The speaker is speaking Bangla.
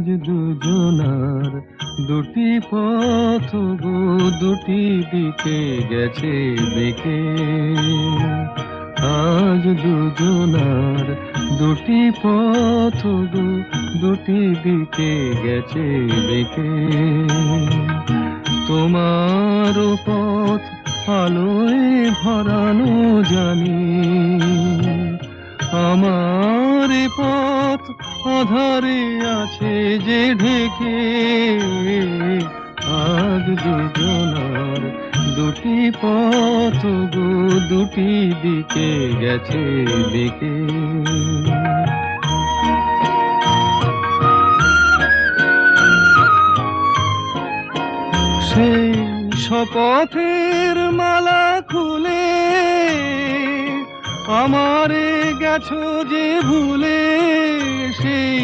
আজ দুজনার দুটি পথ গো, দুটি দিকে গেছে বেঁকে। আজ দুজনার দুটি পথ গো, দুটি দিকে গেছে বেঁকে। তোমার পথ আলোয় ভরানো জানি, আমার পথ আধারে আছে যে ঢেকে। আজ দুজনার দুটি পথ গো, দুটি দিকে গেছে বেঁকে। সেই শপথের মালা খুলে আমারে গেছো যে ভুলে, সেই